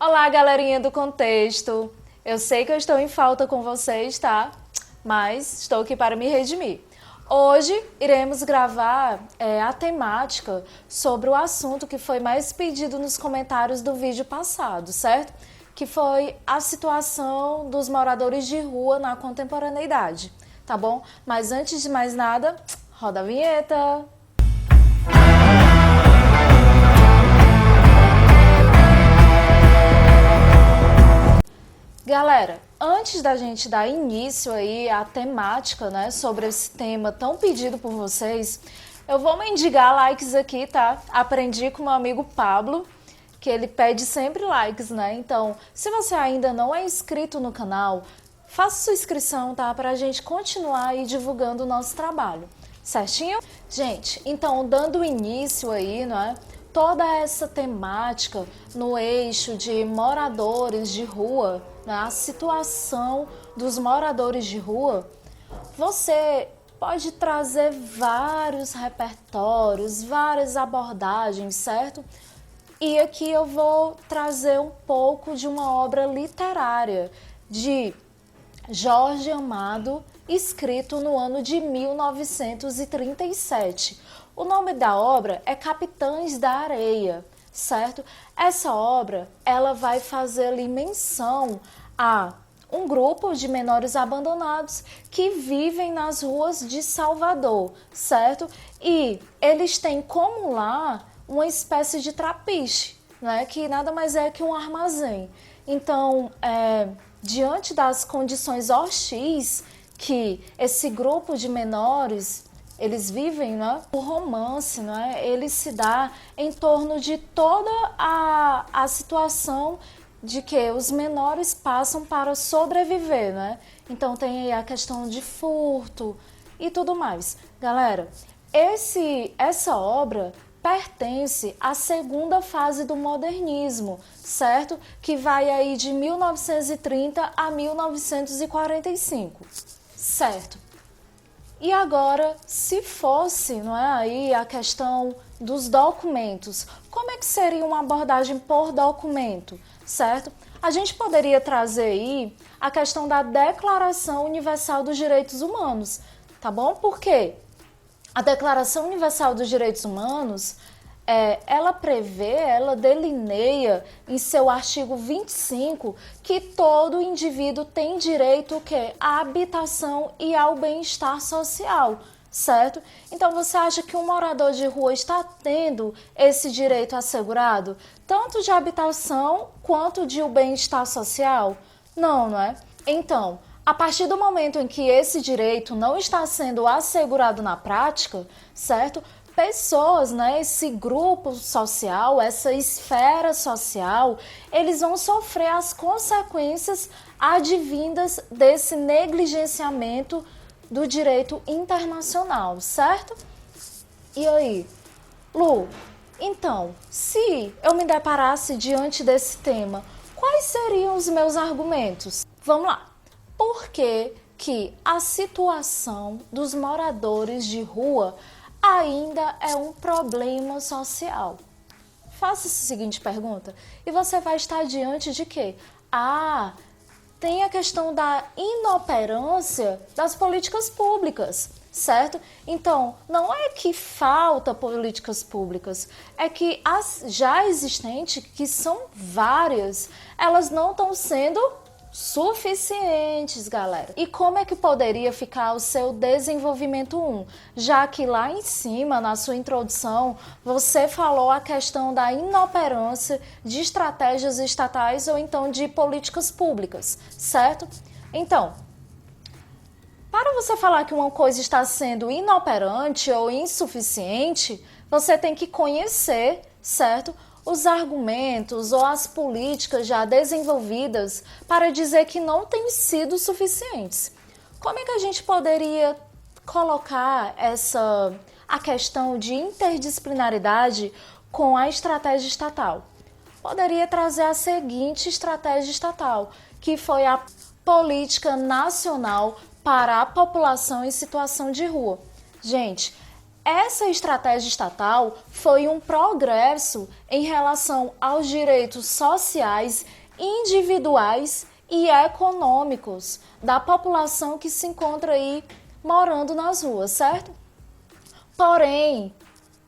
Olá, galerinha do contexto. Eu sei que eu estou em falta com vocês, tá? Mas estou aqui para me redimir. Hoje iremos gravar a temática sobre o assunto que foi mais pedido nos comentários do vídeo passado, certo? Que foi a situação dos moradores de rua na contemporaneidade, tá bom? Mas antes de mais nada, roda a vinheta! Galera, antes da gente dar início aí à temática, né, sobre esse tema tão pedido por vocês, eu vou mendigar likes aqui, tá? Aprendi com meu amigo Pablo, que ele pede sempre likes, né? Então, se você ainda não é inscrito no canal, faça sua inscrição, tá? Pra gente continuar aí divulgando o nosso trabalho, certinho? Gente, então, dando início aí, né? Toda essa temática no eixo de moradores de rua, né, a situação dos moradores de rua, você pode trazer vários repertórios, várias abordagens, certo? E aqui eu vou trazer um pouco de uma obra literária de Jorge Amado, escrito no ano de 1937. O nome da obra é Capitães da Areia, certo? Essa obra, ela vai fazer ali menção a um grupo de menores abandonados que vivem nas ruas de Salvador, certo? E eles têm como lá uma espécie de trapiche, né? Que nada mais é que um armazém. Então, diante das condições hostis que esse grupo de menores eles vivem, né? O romance, né? Ele se dá em torno de toda a situação de que os menores passam para sobreviver, né? Então tem aí a questão de furto e tudo mais. Galera, essa obra pertence à segunda fase do modernismo, certo? Que vai aí de 1930 a 1945, certo? E agora, se fosse, não é, aí a questão dos documentos, como é que seria uma abordagem por documento, certo? A gente poderia trazer aí a questão da Declaração Universal dos Direitos Humanos, tá bom? Por quê? A Declaração Universal dos Direitos Humanos, ela prevê, ela delineia em seu artigo 25 que todo indivíduo tem direito o quê? À habitação e ao bem-estar social, certo? Então você acha que um morador de rua está tendo esse direito assegurado? Tanto de habitação quanto de o bem-estar social? Não, não é? Então, a partir do momento em que esse direito não está sendo assegurado na prática, certo? Pessoas, né, esse grupo social, essa esfera social, eles vão sofrer as consequências advindas desse negligenciamento do direito internacional, certo? E aí, Lu, então, se eu me deparasse diante desse tema, quais seriam os meus argumentos? Vamos lá. Por que que a situação dos moradores de rua ainda é um problema social? Faça essa seguinte pergunta e você vai estar diante de quê? Tem a questão da inoperância das políticas públicas, certo? Então, não é que falta políticas públicas, é que as já existentes, que são várias, elas não estão sendo suficientes, galera. E como é que poderia ficar o seu desenvolvimento 1? Já que lá em cima, na sua introdução, você falou a questão da inoperância de estratégias estatais ou então de políticas públicas, certo? Então, para você falar que uma coisa está sendo inoperante ou insuficiente, você tem que conhecer, certo? Os argumentos ou as políticas já desenvolvidas para dizer que não têm sido suficientes. Como é que a gente poderia colocar a questão de interdisciplinaridade com a estratégia estatal? Poderia trazer a seguinte estratégia estatal, que foi a Política Nacional para a População em Situação de Rua. Gente, essa estratégia estatal foi um progresso em relação aos direitos sociais, individuais e econômicos da população que se encontra aí morando nas ruas, certo? Porém,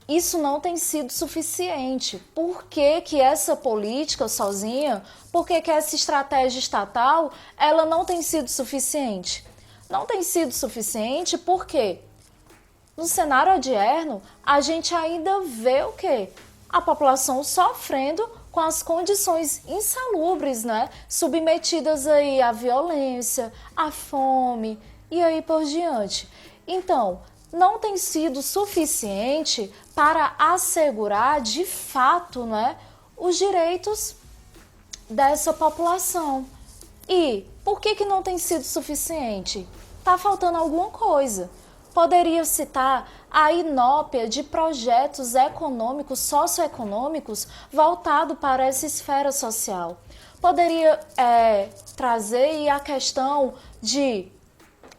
isso não tem sido suficiente. Por que que essa política sozinha, por que que essa estratégia estatal, ela não tem sido suficiente? Não tem sido suficiente porque no cenário odierno, a gente ainda vê o quê? A população sofrendo com as condições insalubres, né? Submetidas aí à violência, à fome e aí por diante. Então, não tem sido suficiente para assegurar de fato, né, os direitos dessa população. E por que não tem sido suficiente? Está faltando alguma coisa. Poderia citar a inópia de projetos econômicos, socioeconômicos, voltados para essa esfera social. Poderia trazer a questão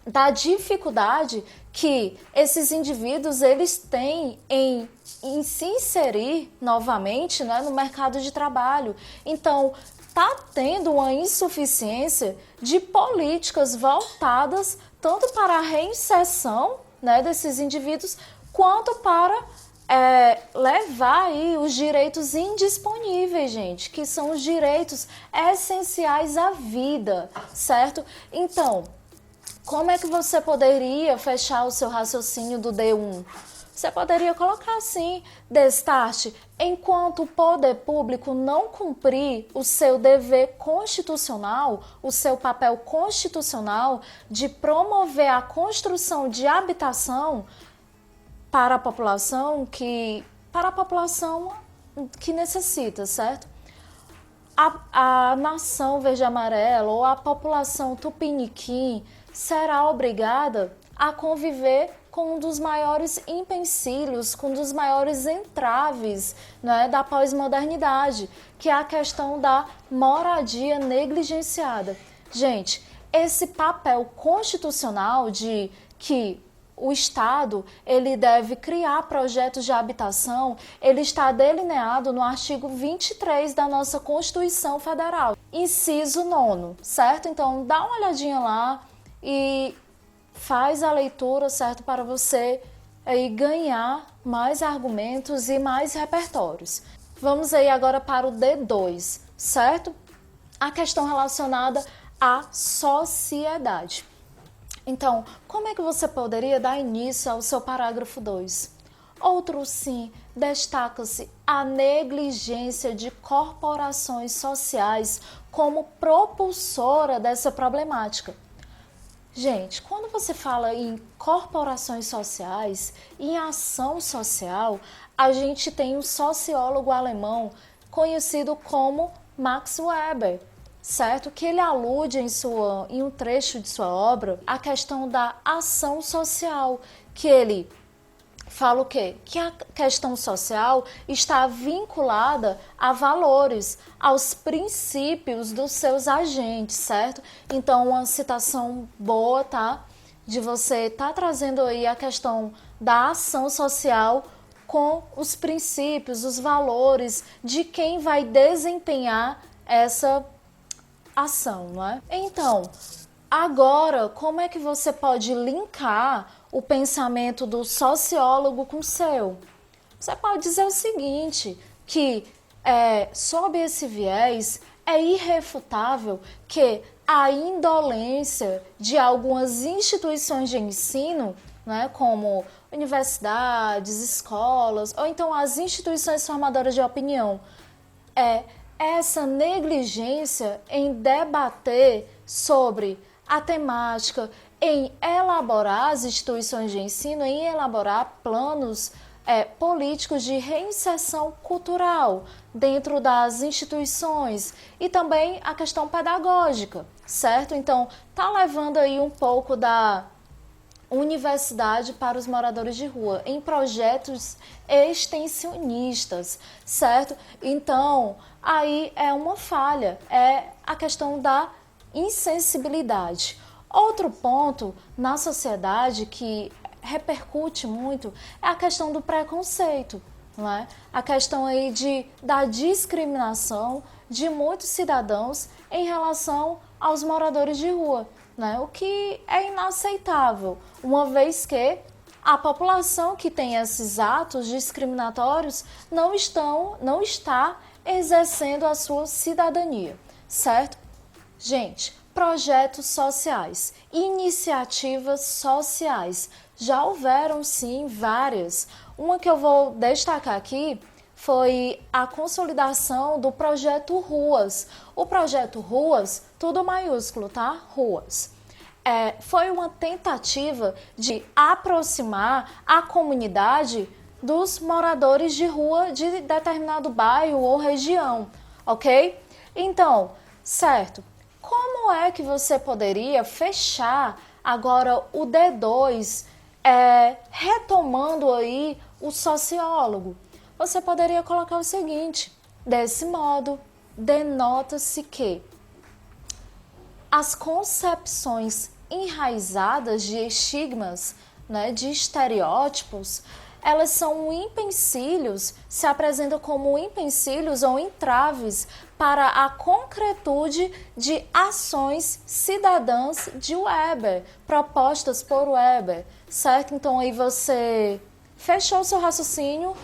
da dificuldade que esses indivíduos eles têm em se inserir novamente, né, no mercado de trabalho. Então, está tendo uma insuficiência de políticas voltadas tanto para a reinserção, né, desses indivíduos, quanto para levar aí os direitos indisponíveis, gente, que são os direitos essenciais à vida, certo? Então, como é que você poderia fechar o seu raciocínio do D1? Você poderia colocar assim, destaque, enquanto o poder público não cumprir o seu dever constitucional, o seu papel constitucional de promover a construção de habitação para a população que necessita, certo? A nação verde-amarela ou a população tupiniquim será obrigada a conviver com um dos maiores empecilhos, com um dos maiores entraves, né, da pós-modernidade, que é a questão da moradia negligenciada. Gente, esse papel constitucional de que o Estado ele deve criar projetos de habitação, ele está delineado no artigo 23 da nossa Constituição Federal, inciso 9º, certo? Então, dá uma olhadinha lá e faz a leitura, certo, para você aí ganhar mais argumentos e mais repertórios. Vamos aí agora para o D2, certo? A questão relacionada à sociedade. Então, como é que você poderia dar início ao seu parágrafo 2? Outro sim, destaca-se a negligência de corporações sociais como propulsora dessa problemática. Gente, quando você fala em corporações sociais, em ação social, a gente tem um sociólogo alemão conhecido como Max Weber, certo? Que ele alude em um trecho de sua obra a questão da ação social, que ele fala o quê? Que a questão social está vinculada a valores, aos princípios dos seus agentes, certo? Então, uma citação boa, tá? De você tá trazendo aí a questão da ação social com os princípios, os valores de quem vai desempenhar essa ação, não é? Então, agora, como é que você pode linkar o pensamento do sociólogo com o seu? Você pode dizer o seguinte, que sob esse viés, é irrefutável que a indolência de algumas instituições de ensino, né, como universidades, escolas, ou então as instituições formadoras de opinião, essa negligência em debater sobre a temática, em elaborar as instituições de ensino, em elaborar planos políticos de reinserção cultural dentro das instituições e também a questão pedagógica, certo? Então, tá levando aí um pouco da universidade para os moradores de rua em projetos extensionistas, certo? Então, aí é uma falha, é a questão da insensibilidade. Outro ponto na sociedade que repercute muito é a questão do preconceito, não é? A questão aí da discriminação de muitos cidadãos em relação aos moradores de rua, né? O que é inaceitável, uma vez que a população que tem esses atos discriminatórios não está exercendo a sua cidadania, certo? Gente, projetos sociais, iniciativas sociais, já houveram sim várias. Uma que eu vou destacar aqui foi a consolidação do projeto Ruas. O projeto Ruas, tudo maiúsculo, tá? Ruas. Foi uma tentativa de aproximar a comunidade dos moradores de rua de determinado bairro ou região, ok? Então, certo, como é que você poderia fechar agora o D2, retomando aí o sociólogo? Você poderia colocar o seguinte: desse modo, denota-se que as concepções enraizadas de estigmas, né, de estereótipos, elas são empecilhos, se apresentam como empecilhos ou entraves para a concretude de ações cidadãs de Weber, propostas por Weber, certo? Então aí você fechou o seu raciocínio,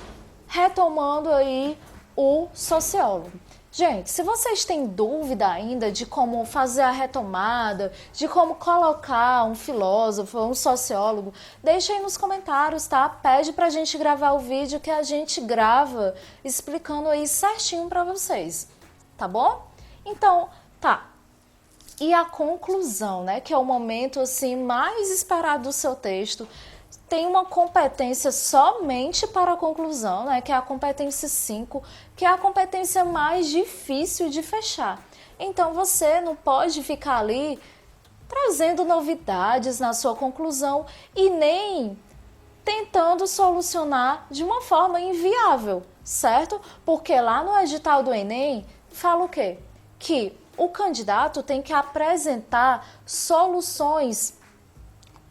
retomando aí o sociólogo. Gente, se vocês têm dúvida ainda de como fazer a retomada, de como colocar um filósofo, um sociólogo, deixa aí nos comentários, tá? Pede pra gente gravar o vídeo que a gente grava explicando aí certinho pra vocês, tá bom? Então, tá. E a conclusão, né? Que é o momento assim mais esperado do seu texto. Tem uma competência somente para a conclusão, né, que é a competência 5, que é a competência mais difícil de fechar. Então, você não pode ficar ali trazendo novidades na sua conclusão e nem tentando solucionar de uma forma inviável, certo? Porque lá no edital do Enem, fala o quê? Que o candidato tem que apresentar soluções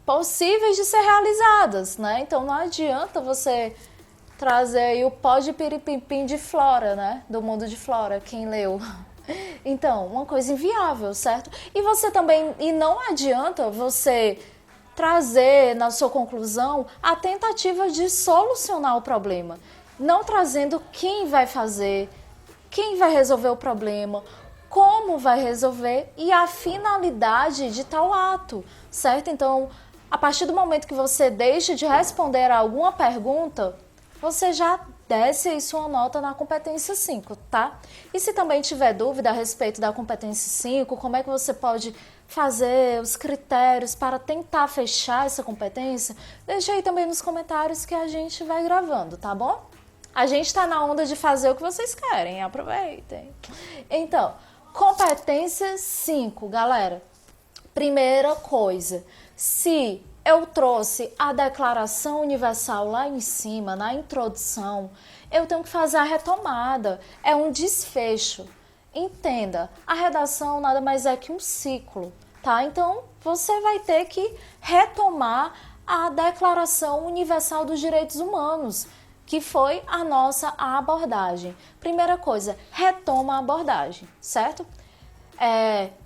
possíveis de ser realizadas, né? Então não adianta você trazer aí o pó de piripimpim de Flora, né? Do mundo de Flora, quem leu. Então, uma coisa inviável, certo? E você também, e não adianta você trazer na sua conclusão a tentativa de solucionar o problema, não trazendo quem vai fazer, quem vai resolver o problema, como vai resolver e a finalidade de tal ato, certo? Então, a partir do momento que você deixa de responder a alguma pergunta, você já desce aí sua nota na competência 5, tá? E se também tiver dúvida a respeito da competência 5, como é que você pode fazer os critérios para tentar fechar essa competência, deixa aí também nos comentários que a gente vai gravando, tá bom? A gente tá na onda de fazer o que vocês querem, aproveitem. Então, competência 5, galera. Primeira coisa, se eu trouxe a Declaração Universal lá em cima, na introdução, eu tenho que fazer a retomada, é um desfecho. Entenda, a redação nada mais é que um ciclo, tá? Então, você vai ter que retomar a Declaração Universal dos Direitos Humanos, que foi a nossa abordagem. Primeira coisa, retoma a abordagem, certo?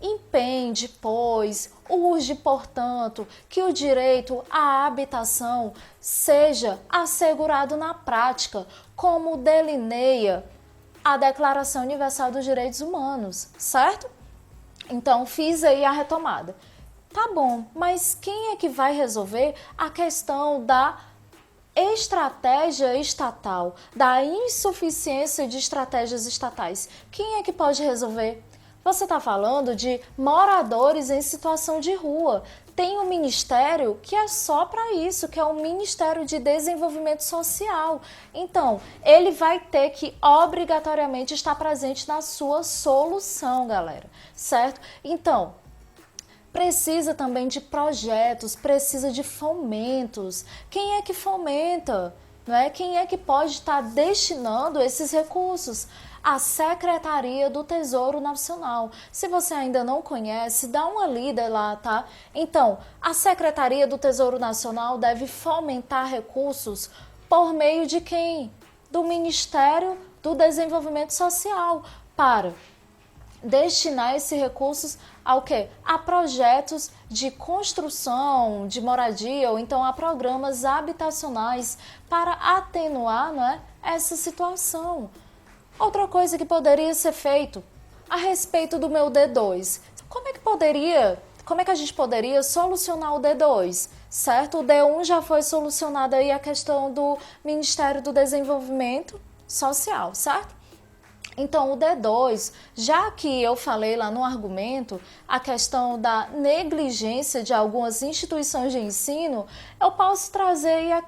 Impende, pois, urge, portanto, que o direito à habitação seja assegurado na prática, como delineia a Declaração Universal dos Direitos Humanos, certo? Então, fiz aí a retomada. Tá bom, mas quem é que vai resolver a questão da estratégia estatal, da insuficiência de estratégias estatais? Quem é que pode resolver? Você está falando de moradores em situação de rua. Tem um ministério que é só para isso, que é o Ministério de Desenvolvimento Social. Então, ele vai ter que obrigatoriamente estar presente na sua solução, galera, certo? Então, precisa também de projetos, precisa de fomentos. Quem é que fomenta? Não é? Quem é que pode estar destinando esses recursos? a Secretaria do Tesouro Nacional. Se você ainda não conhece, dá uma lida lá, tá? Então, a Secretaria do Tesouro Nacional deve fomentar recursos por meio de quem? Do Ministério do Desenvolvimento Social, para destinar esses recursos ao quê? A projetos de construção de moradia ou então a programas habitacionais para atenuar, não é, essa situação. Outra coisa que poderia ser feito a respeito do meu D2. Como é que a gente poderia solucionar o D2? Certo? O D1 já foi solucionado aí a questão do Ministério do Desenvolvimento Social, certo? Então, o D2, já que eu falei lá no argumento a questão da negligência de algumas instituições de ensino, eu posso trazer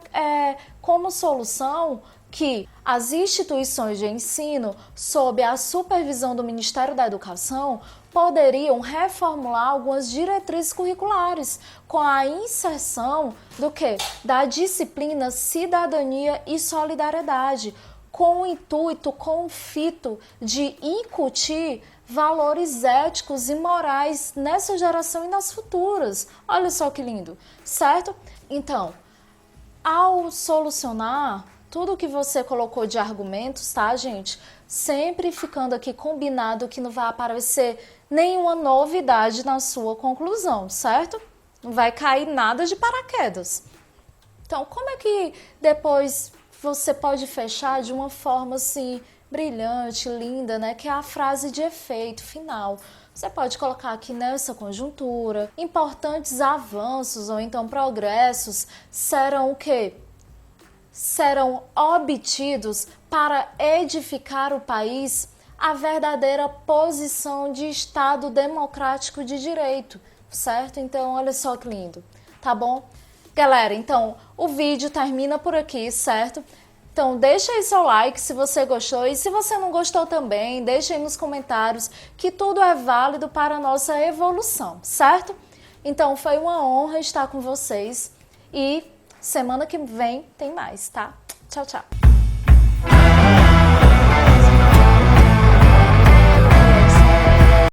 como solução que as instituições de ensino, sob a supervisão do Ministério da Educação, poderiam reformular algumas diretrizes curriculares com a inserção do quê? Da disciplina Cidadania e Solidariedade, com o intuito, com o fito de incutir valores éticos e morais nessa geração e nas futuras. Olha só que lindo, certo? Então, ao solucionar tudo que você colocou de argumentos, tá, gente? Sempre ficando aqui combinado que não vai aparecer nenhuma novidade na sua conclusão, certo? Não vai cair nada de paraquedas. Então, como é que depois você pode fechar de uma forma assim brilhante, linda, né? Que é a frase de efeito final. Você pode colocar aqui nessa conjuntura, importantes avanços ou então progressos serão o quê? Serão obtidos para edificar o país a verdadeira posição de Estado democrático de direito, certo? Então, olha só que lindo, tá bom? Galera, então, o vídeo termina por aqui, certo? Então, deixa aí seu like se você gostou e se você não gostou também, deixa aí nos comentários que tudo é válido para a nossa evolução, certo? Então, foi uma honra estar com vocês e semana que vem tem mais, tá? Tchau, tchau!